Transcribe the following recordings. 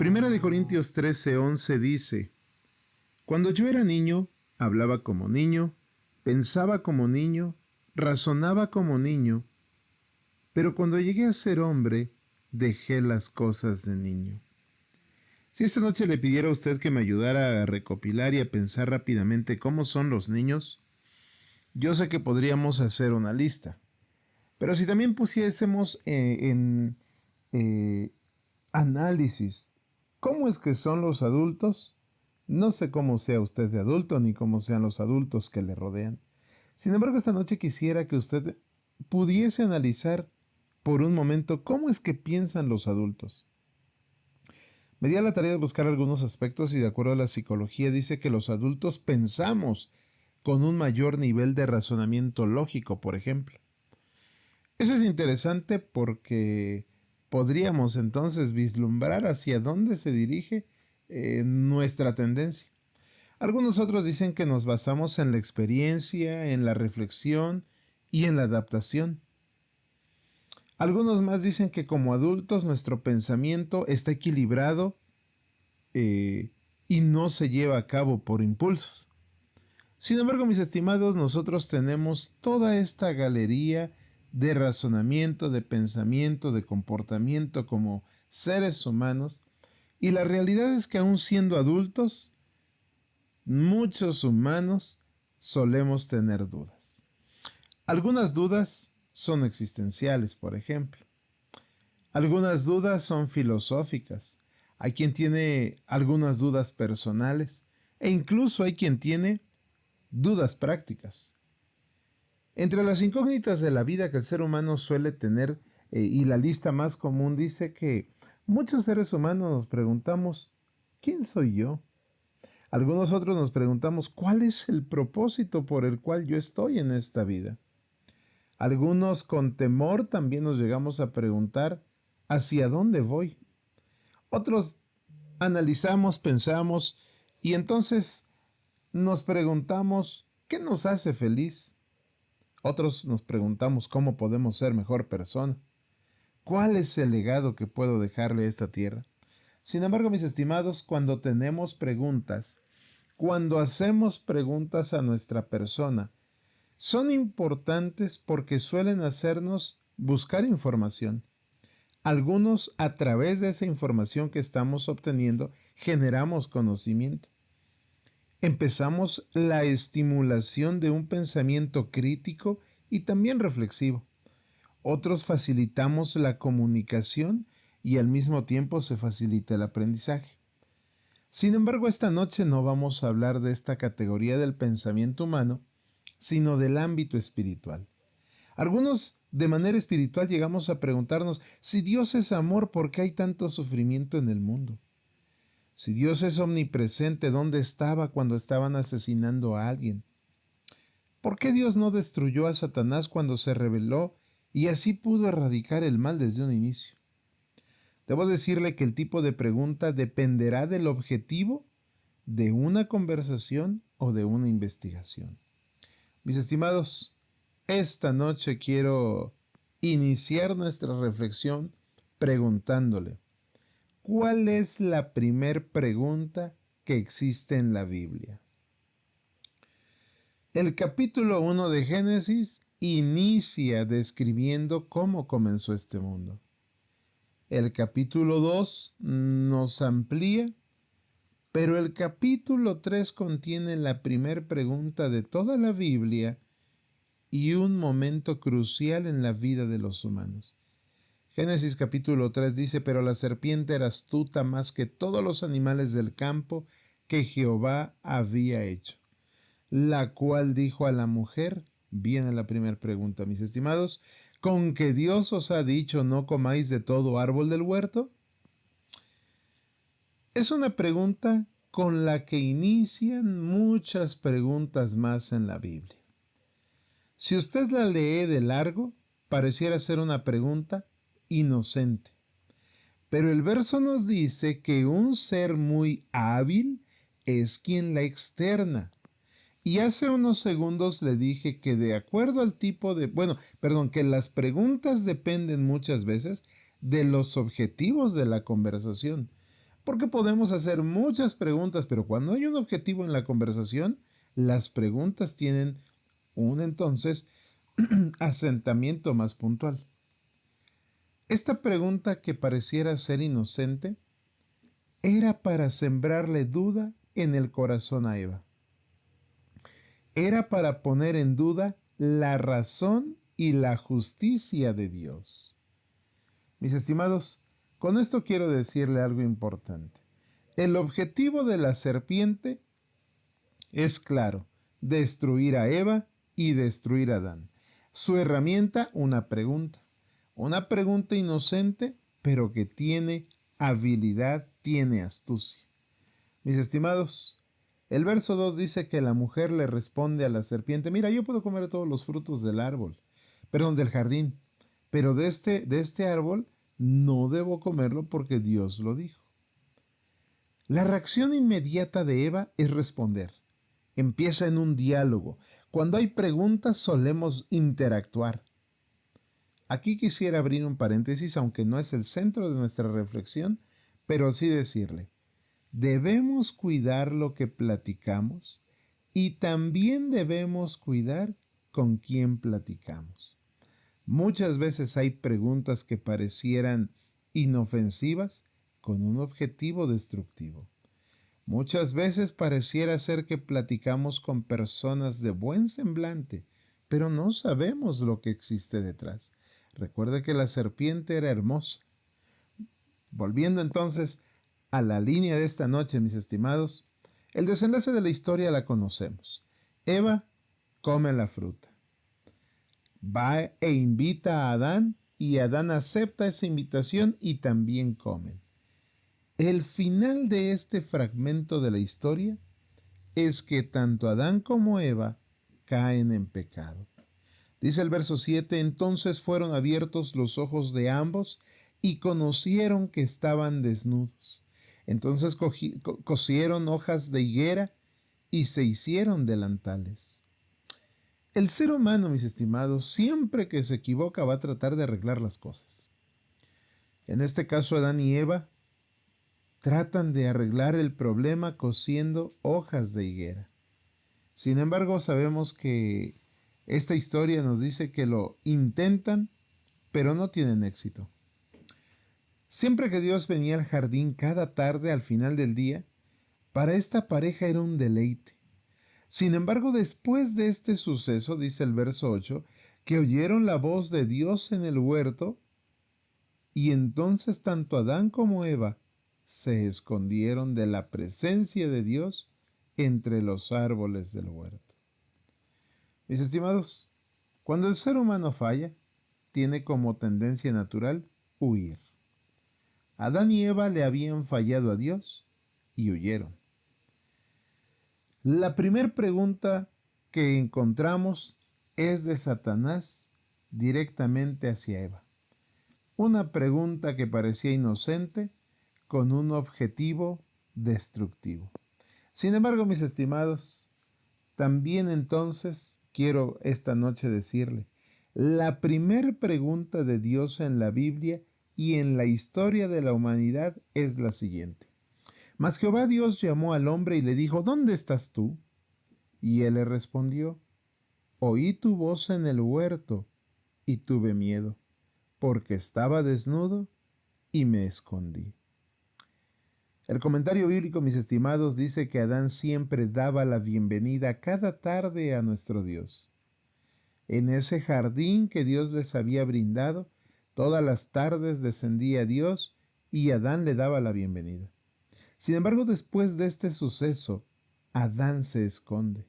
Primera de Corintios 13:11 dice: Cuando yo era niño, hablaba como niño, pensaba como niño, razonaba como niño, pero cuando llegué a ser hombre, dejé las cosas de niño. Si esta noche le pidiera a usted que me ayudara a recopilar y a pensar rápidamente cómo son los niños, yo sé que podríamos hacer una lista. Pero si también pusiésemos en análisis cómo es que son los adultos, no sé cómo sea usted de adulto ni cómo sean los adultos que le rodean. Sin embargo, esta noche quisiera que usted pudiese analizar por un momento cómo es que piensan los adultos. Me di a la tarea de buscar algunos aspectos y de acuerdo a la psicología dice que los adultos pensamos con un mayor nivel de razonamiento lógico, por ejemplo. Eso es interesante porque podríamos entonces vislumbrar hacia dónde se dirige nuestra tendencia. Algunos otros dicen que nos basamos en la experiencia, en la reflexión y en la adaptación. Algunos más dicen que como adultos nuestro pensamiento está equilibrado y no se lleva a cabo por impulsos. Sin embargo, mis estimados, nosotros tenemos toda esta galería de razonamiento, de pensamiento, de comportamiento como seres humanos, y la realidad es que aún siendo adultos, muchos humanos solemos tener dudas. Algunas dudas son existenciales, por ejemplo. Algunas dudas son filosóficas. Hay quien tiene algunas dudas personales e incluso hay quien tiene dudas prácticas. Entre las incógnitas de la vida que el ser humano suele tener, y la lista más común dice que muchos seres humanos nos preguntamos, ¿quién soy yo? Algunos otros nos preguntamos, ¿cuál es el propósito por el cual yo estoy en esta vida? Algunos con temor también nos llegamos a preguntar, ¿hacia dónde voy? Otros analizamos, pensamos y entonces nos preguntamos, ¿qué nos hace feliz? Otros nos preguntamos cómo podemos ser mejor persona. ¿Cuál es el legado que puedo dejarle a esta tierra? Sin embargo, mis estimados, cuando tenemos preguntas, cuando hacemos preguntas a nuestra persona, son importantes porque suelen hacernos buscar información. Algunos, a través de esa información que estamos obteniendo, generamos conocimiento. Empezamos la estimulación de un pensamiento crítico y también reflexivo. Otros facilitamos la comunicación y al mismo tiempo se facilita el aprendizaje. Sin embargo, esta noche no vamos a hablar de esta categoría del pensamiento humano, sino del ámbito espiritual. Algunos, de manera espiritual, llegamos a preguntarnos, si Dios es amor, ¿por qué hay tanto sufrimiento en el mundo? Si Dios es omnipresente, ¿dónde estaba cuando estaban asesinando a alguien? ¿Por qué Dios no destruyó a Satanás cuando se rebeló y así pudo erradicar el mal desde un inicio? Debo decirle que el tipo de pregunta dependerá del objetivo de una conversación o de una investigación. Mis estimados, esta noche quiero iniciar nuestra reflexión preguntándole, ¿cuál es la primer pregunta que existe en la Biblia? El capítulo 1 de Génesis inicia describiendo cómo comenzó este mundo. El capítulo 2 nos amplía, pero el capítulo 3 contiene la primer pregunta de toda la Biblia y un momento crucial en la vida de los humanos. Génesis capítulo 3 dice, pero la serpiente era astuta más que todos los animales del campo que Jehová había hecho, la cual dijo a la mujer, viene la primera pregunta, mis estimados, ¿con que Dios os ha dicho no comáis de todo árbol del huerto? Es una pregunta con la que inician muchas preguntas más en la Biblia. Si usted la lee de largo, pareciera ser una pregunta inocente. Pero el verso nos dice que un ser muy hábil es quien la externa. Y hace unos segundos le dije que de acuerdo al tipo de, que las preguntas dependen muchas veces de los objetivos de la conversación. Porque podemos hacer muchas preguntas, pero cuando hay un objetivo en la conversación, las preguntas tienen un entonces asentamiento más puntual. Esta pregunta que pareciera ser inocente era para sembrarle duda en el corazón a Eva. Era para poner en duda la razón y la justicia de Dios. Mis estimados, con esto quiero decirle algo importante. El objetivo de la serpiente es claro, destruir a Eva y destruir a Adán. Su herramienta, una pregunta. Una pregunta inocente, pero que tiene habilidad, tiene astucia. Mis estimados, el verso 2 dice que la mujer le responde a la serpiente, mira, yo puedo comer todos los frutos del árbol, perdón, del jardín, pero de este árbol no debo comerlo porque Dios lo dijo. La reacción inmediata de Eva es responder. Empieza en un diálogo. Cuando hay preguntas solemos interactuar. Aquí quisiera abrir un paréntesis, aunque no es el centro de nuestra reflexión, pero sí decirle, debemos cuidar lo que platicamos y también debemos cuidar con quién platicamos. Muchas veces hay preguntas que parecieran inofensivas con un objetivo destructivo. Muchas veces pareciera ser que platicamos con personas de buen semblante, pero no sabemos lo que existe detrás. Recuerde que la serpiente era hermosa. Volviendo entonces a la línea de esta noche, mis estimados, el desenlace de la historia la conocemos. Eva come la fruta. Va e invita a Adán y Adán acepta esa invitación y también comen. El final de este fragmento de la historia es que tanto Adán como Eva caen en pecado. Dice el verso 7, entonces fueron abiertos los ojos de ambos y conocieron que estaban desnudos. Entonces cosieron hojas de higuera y se hicieron delantales. El ser humano, mis estimados, siempre que se equivoca va a tratar de arreglar las cosas. En este caso, Adán y Eva tratan de arreglar el problema cosiendo hojas de higuera. Sin embargo, sabemos que esta historia nos dice que lo intentan, pero no tienen éxito. Siempre que Dios venía al jardín cada tarde al final del día, para esta pareja era un deleite. Sin embargo, después de este suceso, dice el verso 8, que oyeron la voz de Dios en el huerto, y entonces tanto Adán como Eva se escondieron de la presencia de Dios entre los árboles del huerto. Mis estimados, cuando el ser humano falla, tiene como tendencia natural huir. Adán y Eva le habían fallado a Dios y huyeron. La primera pregunta que encontramos es de Satanás directamente hacia Eva. Una pregunta que parecía inocente con un objetivo destructivo. Sin embargo, mis estimados, también entonces quiero esta noche decirle, la primera pregunta de Dios en la Biblia y en la historia de la humanidad es la siguiente. Mas Jehová Dios llamó al hombre y le dijo, ¿dónde estás tú? Y él le respondió, oí tu voz en el huerto y tuve miedo, porque estaba desnudo y me escondí. El comentario bíblico, mis estimados, dice que Adán siempre daba la bienvenida cada tarde a nuestro Dios. En ese jardín que Dios les había brindado, todas las tardes descendía Dios y Adán le daba la bienvenida. Sin embargo, después de este suceso, Adán se esconde.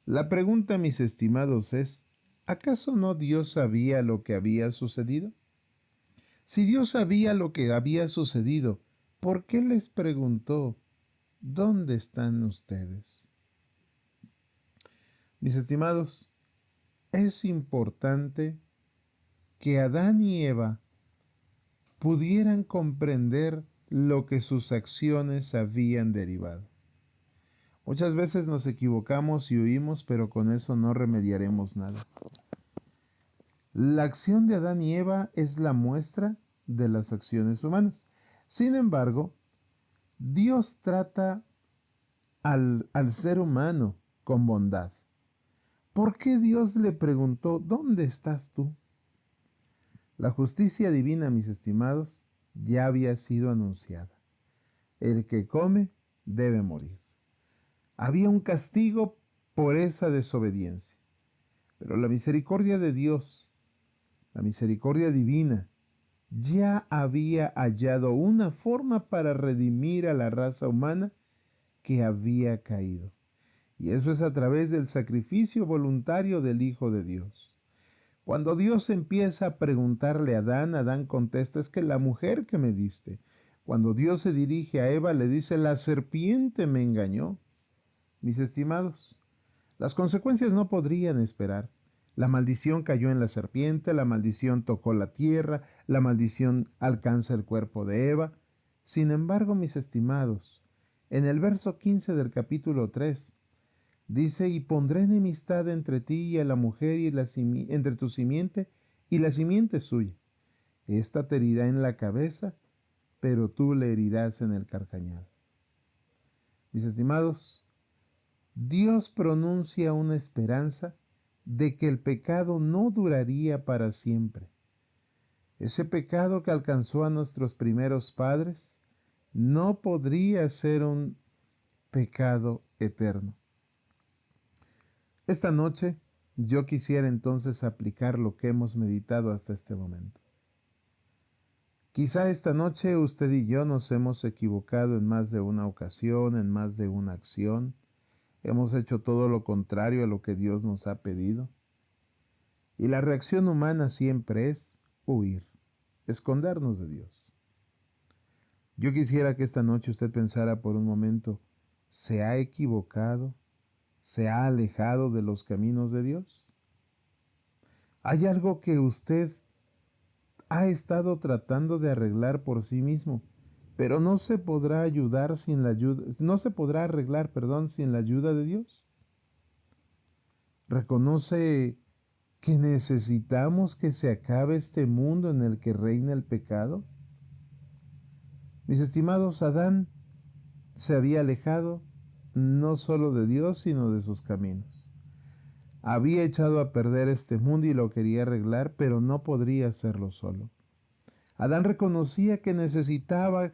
La pregunta, mis estimados, es, ¿acaso no Dios sabía lo que había sucedido? Si Dios sabía lo que había sucedido, ¿por qué les preguntó, ¿dónde están ustedes? Mis estimados, es importante que Adán y Eva pudieran comprender lo que sus acciones habían derivado. Muchas veces nos equivocamos y huimos, pero con eso no remediaremos nada. La acción de Adán y Eva es la muestra de las acciones humanas. Sin embargo, Dios trata al ser humano con bondad. ¿Por qué Dios le preguntó, ¿dónde estás tú? La justicia divina, mis estimados, ya había sido anunciada. El que come debe morir. Había un castigo por esa desobediencia. Pero la misericordia de Dios, la misericordia divina, ya había hallado una forma para redimir a la raza humana que había caído. Y eso es a través del sacrificio voluntario del Hijo de Dios. Cuando Dios empieza a preguntarle a Adán, Adán contesta, es que la mujer que me diste. Cuando Dios se dirige a Eva, le dice, la serpiente me engañó. Mis estimados, las consecuencias no podrían esperar. La maldición cayó en la serpiente, la maldición tocó la tierra, la maldición alcanza el cuerpo de Eva. Sin embargo, mis estimados, en el verso 15 del capítulo 3, dice, y pondré enemistad entre ti y a la mujer y entre tu simiente y la simiente suya. Esta te herirá en la cabeza, pero tú le herirás en el carcañal. Mis estimados, Dios pronuncia una esperanza de que el pecado no duraría para siempre. Ese pecado que alcanzó a nuestros primeros padres no podría ser un pecado eterno. Esta noche yo quisiera entonces aplicar lo que hemos meditado hasta este momento. Quizá esta noche usted y yo nos hemos equivocado en más de una ocasión, en más de una acción. Hemos hecho todo lo contrario a lo que Dios nos ha pedido. Y la reacción humana siempre es huir, escondernos de Dios. Yo quisiera que esta noche usted pensara por un momento, ¿se ha equivocado? ¿Se ha alejado de los caminos de Dios? ¿Hay algo que usted ha estado tratando de arreglar por sí mismo, pero no se podrá ayudar sin la ayuda, no se podrá arreglar, sin la ayuda de Dios? ¿Reconoce que necesitamos que se acabe este mundo en el que reina el pecado? Mis estimados, Adán se había alejado no solo de Dios, sino de sus caminos. Había echado a perder este mundo y lo quería arreglar, pero no podría hacerlo solo. Adán reconocía que necesitaba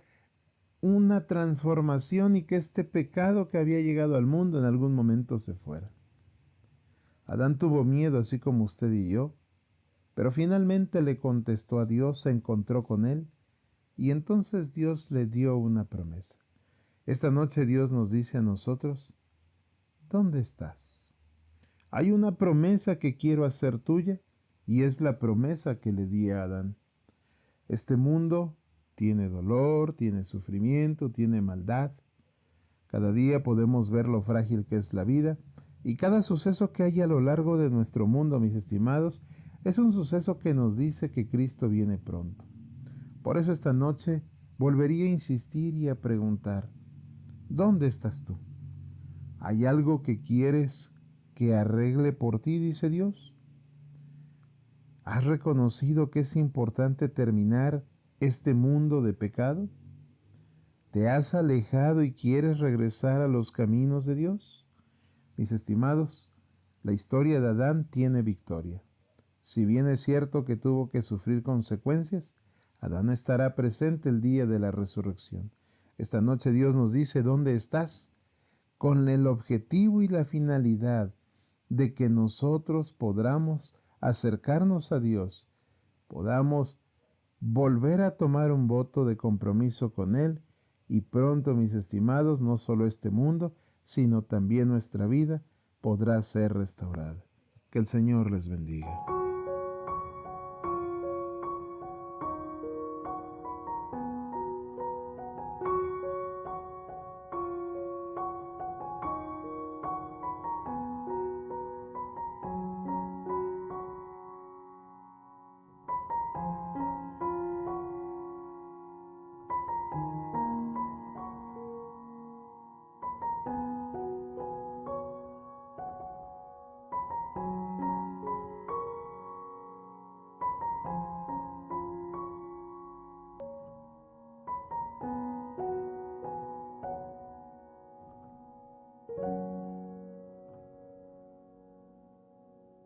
una transformación y que este pecado que había llegado al mundo en algún momento se fuera. Adán tuvo miedo, así como usted y yo, pero finalmente le contestó a Dios, se encontró con él, y entonces Dios le dio una promesa. Esta noche Dios nos dice a nosotros, ¿dónde estás? Hay una promesa que quiero hacer tuya, y es la promesa que le di a Adán. Este mundo tiene dolor, tiene sufrimiento, tiene maldad. Cada día podemos ver lo frágil que es la vida, y cada suceso que hay a lo largo de nuestro mundo, mis estimados, es un suceso que nos dice que Cristo viene pronto. Por eso esta noche volvería a insistir y a preguntar, ¿dónde estás tú? ¿Hay algo que quieres que arregle por ti, dice Dios? ¿Has reconocido que es importante terminar este mundo de pecado? ¿Te has alejado y quieres regresar a los caminos de Dios? Mis estimados, la historia de Adán tiene victoria. Si bien es cierto que tuvo que sufrir consecuencias, Adán estará presente el día de la resurrección. Esta noche Dios nos dice, ¿dónde estás? Con el objetivo y la finalidad de que nosotros podamos acercarnos a Dios, podamos volver a tomar un voto de compromiso con Él y pronto, mis estimados, no solo este mundo, sino también nuestra vida podrá ser restaurada. Que el Señor les bendiga.